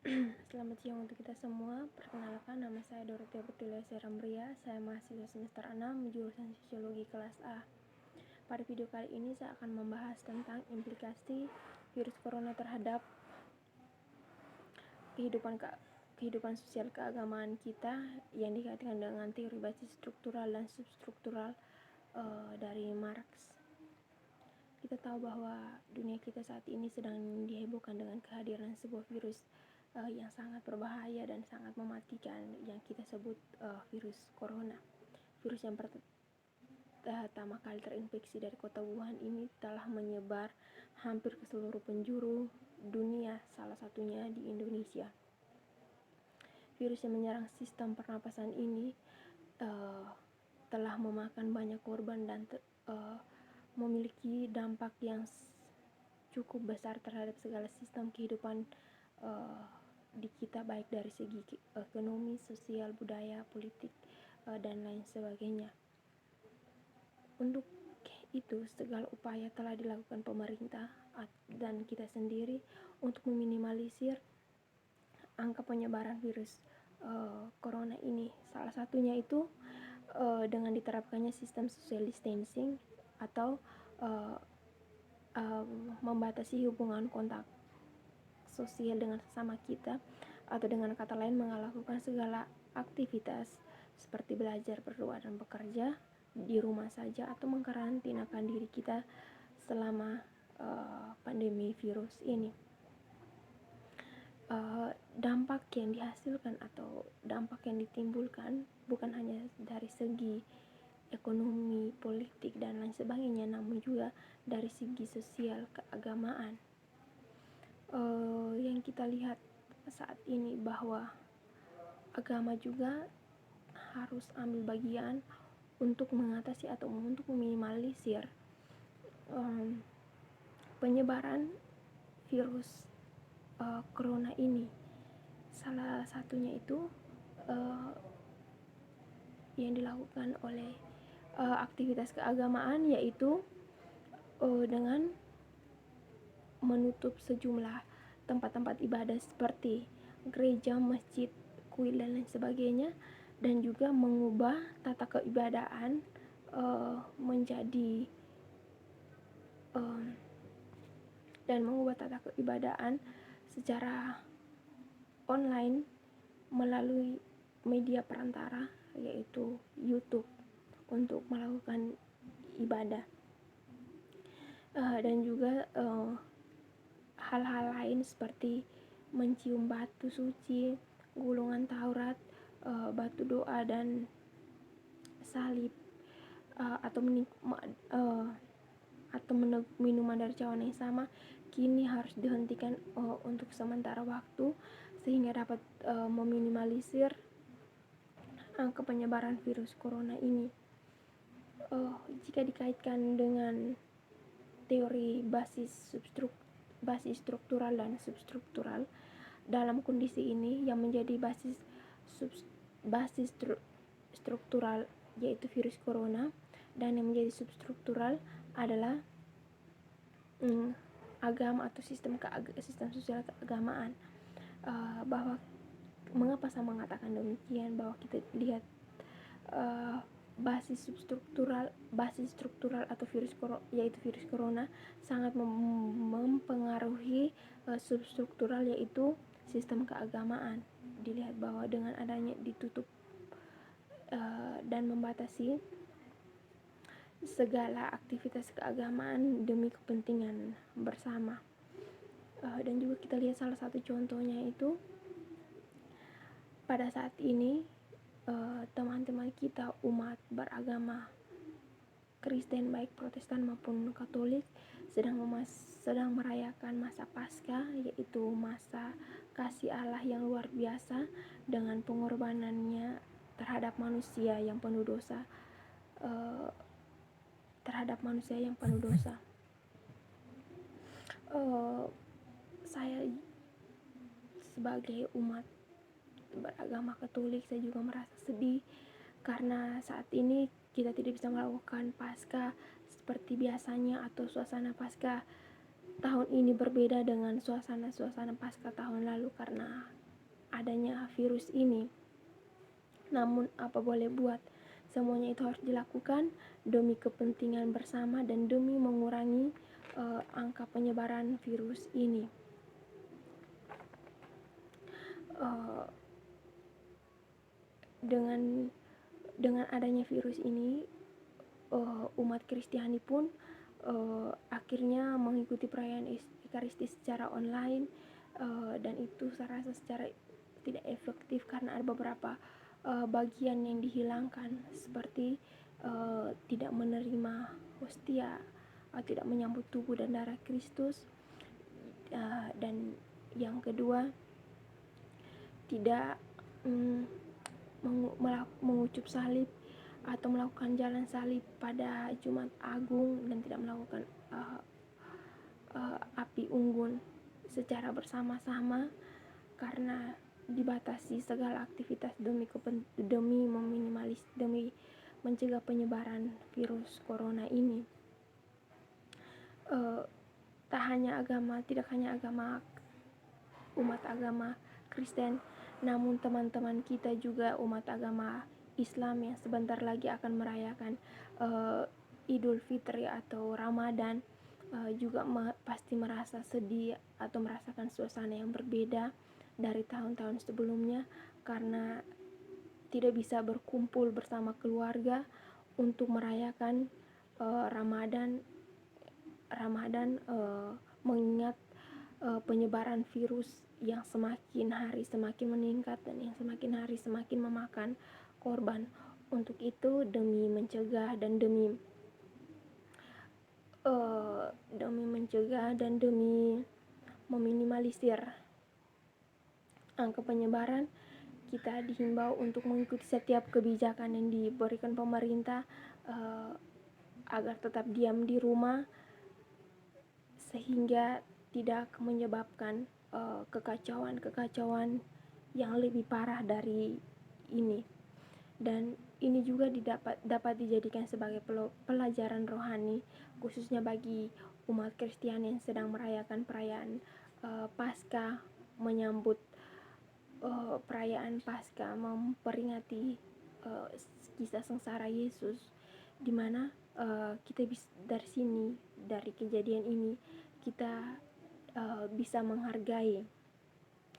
Selamat siang untuk kita semua. Perkenalkan, nama saya Dorothea Bertilia Serambria. Saya mahasiswa semester 6 jurusan Sosiologi kelas A. Pada video kali ini saya akan membahas tentang implikasi virus corona terhadap kehidupan sosial keagamaan kita yang dikaitkan dengan teori basis struktural dan substruktural dari Marx. Kita tahu bahwa dunia kita saat ini sedang dihebohkan dengan kehadiran sebuah virus yang sangat berbahaya dan sangat mematikan, yang kita sebut virus corona. Virus yang pertama kali terinfeksi dari kota Wuhan ini telah menyebar hampir ke seluruh penjuru dunia, salah satunya di Indonesia. Virus yang menyerang sistem pernapasan ini telah memakan banyak korban dan memiliki dampak yang cukup besar terhadap segala sistem kehidupan di kita, baik dari segi ekonomi, sosial, budaya, politik, dan lain sebagainya. Untuk itu, segala upaya telah dilakukan pemerintah dan kita sendiri untuk meminimalisir angka penyebaran virus corona ini. Salah satunya itu dengan diterapkannya sistem social distancing atau membatasi hubungan kontak sosial dengan sesama kita, atau dengan kata lain melakukan segala aktivitas seperti belajar, berdoa, dan bekerja di rumah saja, atau mengkarantinakan diri kita selama pandemi virus ini. Dampak yang dihasilkan atau dampak yang ditimbulkan bukan hanya dari segi ekonomi, politik, dan lain sebagainya, namun juga dari segi sosial keagamaan. Yang kita lihat saat ini bahwa agama juga harus ambil bagian untuk mengatasi atau untuk meminimalisir penyebaran virus corona ini. Salah satunya itu yang dilakukan oleh aktivitas keagamaan, yaitu dengan menutup sejumlah tempat-tempat ibadah seperti gereja, masjid, kuil, dan lain sebagainya, dan juga mengubah tata keibadahan secara online melalui media perantara, yaitu YouTube, untuk melakukan ibadah. Dan juga hal-hal lain seperti mencium batu suci, gulungan Taurat, batu doa, dan salib, atau minuman dari cawan yang sama, kini harus dihentikan untuk sementara waktu, sehingga dapat meminimalisir angka penyebaran virus corona ini. Jika dikaitkan dengan teori basis struktural dan substruktural, dalam kondisi ini yang menjadi basis struktural yaitu virus corona, dan yang menjadi substruktural adalah agama atau sistem sosial keagamaan. Bahwa mengapa saya mengatakan demikian, bahwa kita lihat basis struktural atau yaitu virus corona sangat mempengaruhi substruktural, yaitu sistem keagamaan. Dilihat bahwa dengan adanya ditutup dan membatasi segala aktivitas keagamaan demi kepentingan bersama. Dan juga kita lihat salah satu contohnya itu pada saat ini teman-teman kita umat beragama Kristen, baik Protestan maupun Katolik, sedang merayakan masa Paskah, yaitu masa kasih Allah yang luar biasa dengan pengorbanannya terhadap manusia yang penuh dosa, saya sebagai umat beragama Katolik, saya juga merasa sedih karena saat ini kita tidak bisa melakukan Paskah seperti biasanya, atau suasana Paskah tahun ini berbeda dengan suasana-suasana pasca tahun lalu karena adanya virus ini. Namun apa boleh buat, semuanya itu harus dilakukan demi kepentingan bersama dan demi mengurangi angka penyebaran virus ini. Dengan adanya virus ini, umat Kristiani pun akhirnya mengikuti perayaan Ekaristi secara online, dan itu saya rasa secara tidak efektif karena ada beberapa bagian yang dihilangkan, seperti tidak menerima hostia, tidak menyambut tubuh dan darah Kristus, dan yang kedua tidak mengucup salib atau melakukan jalan salib pada Jumat Agung, dan tidak melakukan api unggun secara bersama-sama karena dibatasi segala aktivitas demi mencegah penyebaran virus corona ini. Tidak hanya umat agama Kristen, namun teman-teman kita juga umat agama Islam yang sebentar lagi akan merayakan Idul Fitri atau Ramadan, juga pasti merasa sedih atau merasakan suasana yang berbeda dari tahun-tahun sebelumnya karena tidak bisa berkumpul bersama keluarga untuk merayakan Ramadan, mengingat penyebaran virus yang semakin hari semakin meningkat dan yang semakin hari semakin memakan korban. Untuk itu, demi mencegah dan demi meminimalisir angka penyebaran, kita dihimbau untuk mengikuti setiap kebijakan yang diberikan pemerintah agar tetap diam di rumah sehingga tidak menyebabkan kekacauan yang lebih parah dari ini. Dan ini juga dapat dijadikan sebagai pelajaran rohani, khususnya bagi umat Kristiani yang sedang merayakan perayaan Paskah, menyambut perayaan Paskah, memperingati kisah sengsara Yesus, di mana kita bisa dari kejadian ini kita bisa menghargai,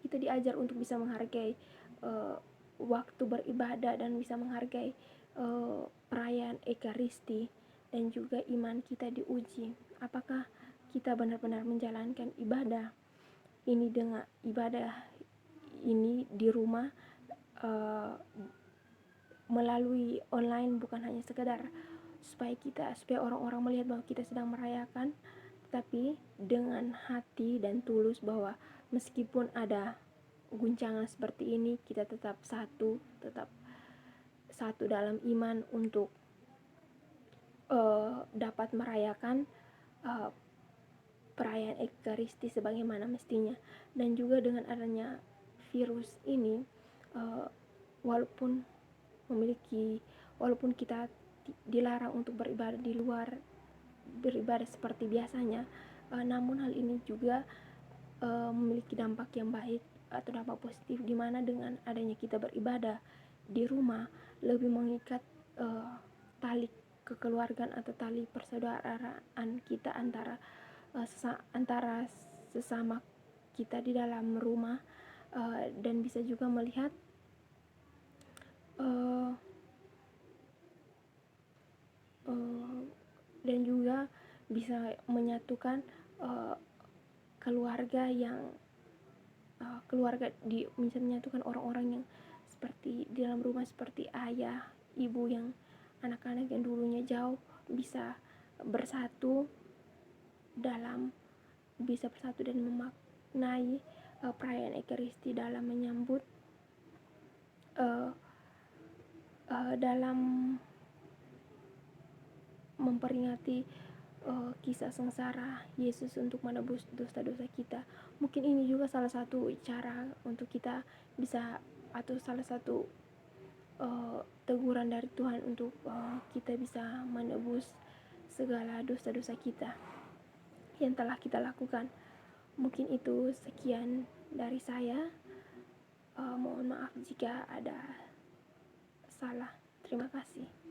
kita diajar untuk bisa menghargai waktu beribadah dan bisa menghargai perayaan Ekaristi, dan juga iman kita diuji. Apakah kita benar-benar menjalankan ibadah ini di rumah melalui online, bukan hanya sekedar supaya orang-orang melihat bahwa kita sedang merayakan, tapi dengan hati dan tulus bahwa meskipun ada guncangan seperti ini, kita tetap satu dalam iman untuk dapat merayakan perayaan Ekaristi sebagaimana mestinya. Dan juga dengan adanya virus ini, walaupun kita dilarang untuk beribadah di luar, beribadah seperti biasanya, namun hal ini juga memiliki dampak yang baik atau dampak positif, di mana dengan adanya kita beribadah di rumah lebih mengikat tali kekeluargaan atau tali persaudaraan kita antara sesama kita di dalam rumah, dan bisa juga melihat dan juga bisa menyatukan bisa menyatukan orang-orang yang seperti di dalam rumah, seperti ayah, ibu yang anak-anak yang dulunya jauh bisa bersatu dan memaknai perayaan Ekaristi dalam menyambut dalam memperingati kisah sengsara Yesus untuk menebus dosa-dosa kita. Mungkin ini juga salah satu cara untuk kita bisa, atau salah satu teguran dari Tuhan untuk kita bisa menebus segala dosa-dosa kita. yang telah kita lakukan. Mungkin itu sekian dari saya. Mohon maaf jika ada salah. Terima kasih.